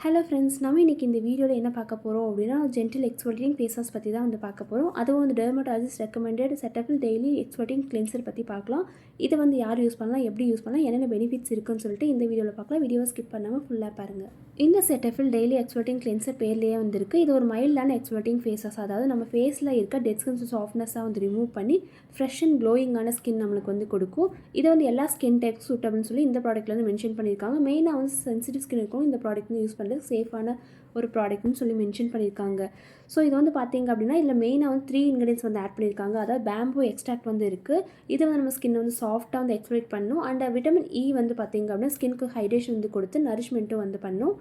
Hello friends, நம்ம இன்றைக்கி இந்த வீடியோவில் என்ன பார்க்க போகிறோம் அப்படின்னா ஜென்டில் எக்ஸ்ஃபோலியேட்டிங் ஃபேஸஸ் பற்றி தான் பார்க்க போகிறோம். அதுவும் dermatologist recommended Cetaphil Daily Exfoliating Cleanser பற்றி பார்க்கலாம். இதை யார் யூஸ் பண்ணலாம், எப்படி யூஸ் பண்ணலாம், என்னென்ன பெனிஃபிட்ஸ் இருக்குன்னு சொல்லிட்டு இந்த வீடியோவில் பார்க்கலாம். வீடியோவை ஸ்கிப் பண்ணாமல் ஃபுல்லாக பாருங்கள். இந்த Cetaphil Daily Exfoliating Cleanser பேர்லேயே இருக்குது. இது ஒரு மைல்டான எக்ஸ்ஃபோலியேட்டிங் ஃபேஸஸ், அதாவது நம்ம ஃபேஸில் இருக்க டெட் ஸ்கின் சாஃப்ட்னஸாக ரிமூவ் பண்ணி ஃப்ரெஷ் அண்ட் க்ளோயிங்கான ஸ்கின் நம்மளுக்கு கொடுக்கும். இதை எல்லா ஸ்கின் டைப்ஸ் சூட்டபிள்னு சொல்லி இந்த ப்ராடக்ட்டில் மென்ஷன் பண்ணியிருக்காங்க. மெயினாக சென்சிட்டிவ் ஸ்கின் இருக்கும் இந்த ப்ராடக்ட் யூஸ் பண்ணுறது சேஃபான ஒரு ப்ராடக்ட்னு சொல்லி மென்ஷன் பண்ணியிருக்காங்க. ஸோ இது பார்த்தீங்க அப்படின்னா இதில் மெயினாக 3 இன்க்ரீடியன்ஸ் ஆட் பண்ணியிருக்காங்க. அதாவது பேம்பூ எக்ஸ்ட்ராக்ட் இருக்குது. இது நம்ம ஸ்கின் சாஃப்ட்டாக எக்ஸ்ஃபோலியேட் பண்ணும். அண்ட் விட்டமின் இ பார்த்தீங்க அப்படின்னா ஸ்கின்க்கு ஹைட்ரேஷன் கொடுத்து நரிஷ்மெண்ட்டும் பண்ணும்.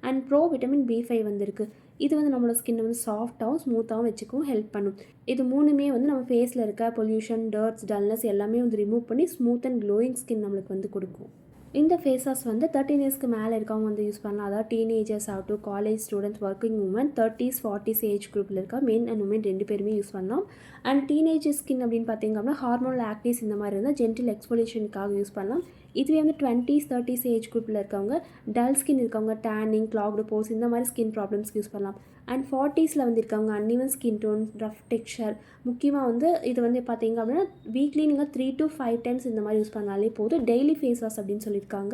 அண்ட் ப்ரோ விட்டமின் B5 இருக்குது. இது நம்மளோட ஸ்கின்னை சாஃப்ட்டாகவும் ஸ்மூத்தாகவும் வச்சுக்கவும் ஹெல்ப் பண்ணும். இது மூணுமே நம்ம ஃபேஸில் இருக்க பொல்யூஷன், டர்ட்ஸ், டல்னஸ் எல்லாமே ரிமூவ் பண்ணி ஸ்மூத் அண்ட் க்ளோயிங் ஸ்கின் நம்மளுக்கு கொடுக்கும். இந்த ஃபேஸஸ் 13 இயர்ஸ்க்கு மேலே இருக்கவங்க யூஸ் பண்ணலாம். அதாவது டீனேஜர்ஸ் ஆகட்டும், college students, working women, 30s 40s age குரூப்பில் இருக்க மென் அண்ட் உமன் 2 பேருமே யூஸ் பண்ணலாம். அண்ட் டீனேஜ் ஸ்கின் அப்படின்னு பார்த்தீங்க அப்படின்னா ஹார்மோனல் ஆக்டிஸ் இந்த மாதிரி இருந்தால் ஜென்டில் எக்ஸ்ஃபோலியேஷனுக்காக யூஸ் பண்ணலாம். இதுவே 20s 30s ஏஜ் குரூப்பில் இருக்கவங்க, டல் ஸ்கின் இருக்கவங்க, டேனிங், கிளாக்டு போர்ஸ் இந்த மாதிரி ஸ்கின் ப்ராப்ளம்ஸ்க்கு யூஸ் பண்ணலாம். அண்ட் 40s இருக்கவங்க, uneven skin tone, rough texture, முக்கியமாக இது பார்த்தீங்க அப்படின்னா வீக்லி நீங்கள் 3 to 5 டைம்ஸ் இந்த மாதிரி யூஸ் பண்ணாலே போதும். டெய்லி ஃபேஸ் வாஷ் அப்படின்னு சொல்லியிருக்காங்க.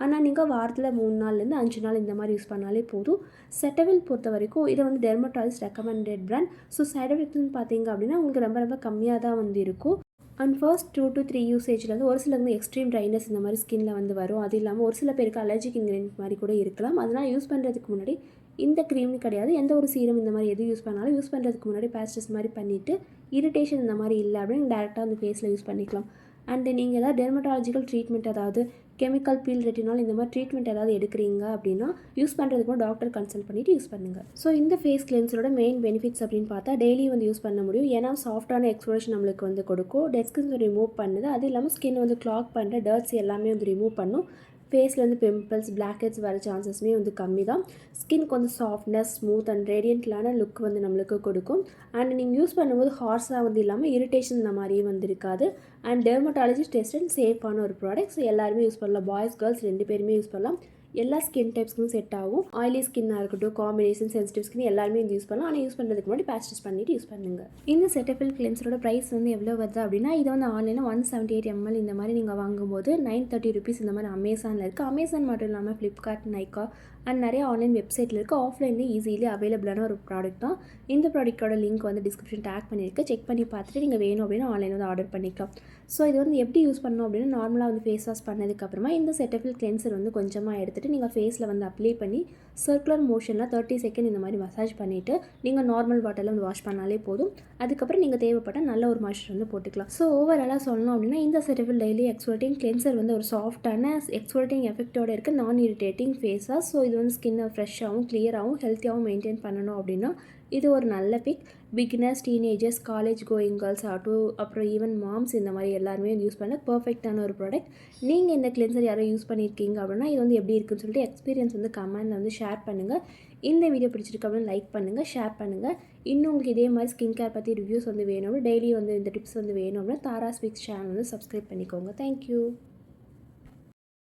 ஆனால் நீங்கள் வாரத்தில் 3 நாள்லேருந்து 5 நாள் இந்த மாதிரி யூஸ் பண்ணாலே போதும். Cetaphil பொறுத்த வரைக்கும் இது dermatologist recommended brand. So side எஃபெக்ட்ஸ்னு பார்த்தீங்க அப்படின்னா உங்களுக்கு ரொம்ப கம்மியாக தான் இருக்கும். அண்ட் ஃபர்ஸ்ட் 2 to 3 யூசேஜில் ஒரு சிலருக்கு எக்ஸ்ட்ரீம் ட்ரைனஸ் இந்த மாதிரி ஸ்கின்னில் வரும். அது இல்லாமல் ஒரு சில பேருக்கு அலர்ஜிக் இன்க்ரீடியன்ட் மாதிரி கூட இருக்கலாம். அதனால் யூஸ் பண்ணுறதுக்கு முன்னாடி இந்த க்ரீம்னு கிடையாது, எந்த ஒரு சீரம் இந்த மாதிரி எது யூஸ் பண்ணாலும் யூஸ் பண்ணுறதுக்கு முன்னாடி பேஸ்டஸ் மாதிரி பண்ணிவிட்டு இரிட்டேஷன் இந்த மாதிரி இல்லை அப்படின்னு டேரெக்டாக ஃபேஸில் யூஸ் பண்ணிக்கலாம். அண்டு நீங்கள் ஏதாவது டெர்மட்டாலஜிக்கல் ட்ரீட்மெண்ட், அதாவது கெமிக்கல் பீல், ரெட்டினால் இந்த மாதிரி ட்ரீட்மெண்ட் ஏதாவது எடுக்கிறீங்க அப்படின்னா யூஸ் பண்ணுறதுக்கு டாக்டர் கன்சல்ட் பண்ணிவிட்டு யூஸ் பண்ணுங்கள். ஸோ இந்த ஃபேஸ் கிளென்சரோட மெயின் பெனிஃபிட்ஸ் அப்படின்னு பார்த்தா டெய்லி யூஸ் பண்ண முடியும். ஏன்னா சாஃப்டான எக்ஸ்ஃபோலியேஷன் நம்மளுக்கு கொடுக்கும். டெட் ஸ்கின் ரிமூவ் பண்ணுது. அது இல்லாமல் ஸ்கின் கிளாக் பண்ணுற டர்ட்ஸ் எல்லாமே ரிமூவ் பண்ணும். ஃபேஸில் பிம்பிள்ஸ், பிளாக் ஹெட்ஸ் வர சான்சஸ்மே கம்மி தான். ஸ்கின் சாஃப்ட்னஸ், ஸ்மூத் அண்ட் ரேடியண்ட்லான லுக் நம்மளுக்கு கொடுக்கும். அண்ட் நீங்கள் யூஸ் பண்ணும்போது ஹார்ஸாக இல்லாமல் இரிட்டேஷன் இந்த மாதிரியும் இருக்காது. அண்ட் டெர்மடாலஜிஸ்ட் டெஸ்டட் சேஃபான ஒரு ப்ராடக்ட்ஸ், எல்லாருமே யூஸ் பண்ணலாம். பாய்ஸ், கேர்ள்ஸ் 2 பேருமே யூஸ் பண்ணலாம். எல்லா ஸ்கின் டைப்ஸ்க்கும் செட் ஆகும். ஆயிலி ஸ்கின்னாக இருக்கட்டும், காம்பினேஷன், சென்சிட்டிவ் ஸ்கின் எல்லாருமே யூஸ் பண்ணலாம். ஆனால் யூஸ் பண்ணுறதுக்கு முன்னாடி பேஸ்டஸ் பண்ணிவிட்டு யூஸ் பண்ணுங்கள். இந்த Cetaphil கிளென்சரோட ப்ரைஸ் எவ்வளோ வருது அப்படின்னா இது ஆன்லைனில் 178 ml இந்த மாதிரி நீங்கள் வாங்கும்போது 930 rupees இந்த மாதிரி அமேசானில் இருக்குது. அமேசான் மட்டும் இல்லாமல் ஃப்ளிப்கார்ட், நைக்கா அண்ட் நிறைய ஆன்லைன் வெப்சைட்டில் இருக்குது. ஆஃப்லைன்லேயும் ஈஸிலி அவைலபிளான ஒரு ப்ராடக்ட் தான். இந்த ப்ராடக்ட்டோட லிங்க் டிஸ்கிரிப்ஷன் டேக் பண்ணியிருக்கு. செக் பண்ணி பார்த்துட்டு நீங்கள் வேணும் அப்படின்னா ஆன்லைனில் ஆர்டர் பண்ணிக்கலாம். ஸோ இது எப்படி யூஸ் பண்ணணும் அப்படின்னா நார்மலாக ஃபேஸ் வாஷ் பண்ணதுக்கப்புறமா இந்த Cetaphil கிளென்சர் கொஞ்சமாக எடுத்துகிட்டு நீங்கள் ஃபேஸில் அப்ளை பண்ணி சர்க்குலர் மோஷனில் 30 செகண்ட் இந்த மாதிரி மசாஜ் பண்ணிவிட்டு நீங்கள் நார்மல் வாட்டரில் வாஷ் பண்ணாலே போதும். அதுக்கப்புறம் நீங்கள் தேவைப்பட்ட நல்ல ஒரு மாய்ஸ்சர் போட்டுக்கலாம். ஸோ ஓவராலாக சொல்லணும் அப்படின்னா இந்த Cetaphil Daily Exfoliating Cleanser ஒரு சாஃப்டான எக்ஸ்ஃபோலியேட்டிங் எஃபெக்டோடு இருக்குது, நான் இரிட்டேட்டிங் ஃபேஸ் வாஷ். ஸோ இது ஸ்கின்னை ஃப்ரெஷ்ஷாகவும் கிளியராகவும் ஹெல்த்தியாகவும் மெயின்டைன் பண்ணணும் அப்படின்னா இது ஒரு நல்ல pick. Beginners, teenagers, college going girls ஆகட்டும், அப்புறம் ஈவன் மாம்ஸ் இந்த மாதிரி எல்லாருமே யூஸ் பண்ண பர்ஃபெக்டான ஒரு ப்ராடக்ட். நீங்கள் இந்த கிளென்சர் யாரோ யூஸ் பண்ணியிருக்கீங்க அப்படின்னா இது எப்படி இருக்குன்னு சொல்லிட்டு எக்ஸ்பீரியன்ஸ் கமெண்டில் ஷேர் பண்ணுங்கள். இந்த வீடியோ பிடிச்சிருக்கு அப்படின்னு லைக் பண்ணுங்கள், ஷேர் பண்ணுங்கள். இன்னும் உங்களுக்கு இதே மாதிரி ஸ்கின் கேர் பற்றி ரிவ்யூஸ் வேணும், டெய்லி இந்த டிப்ஸ் வேணும் அப்படின்னா Tharaa Speakz சேனல் சப்ஸ்கிரைப் பண்ணிக்கோங்க. தேங்க்யூ.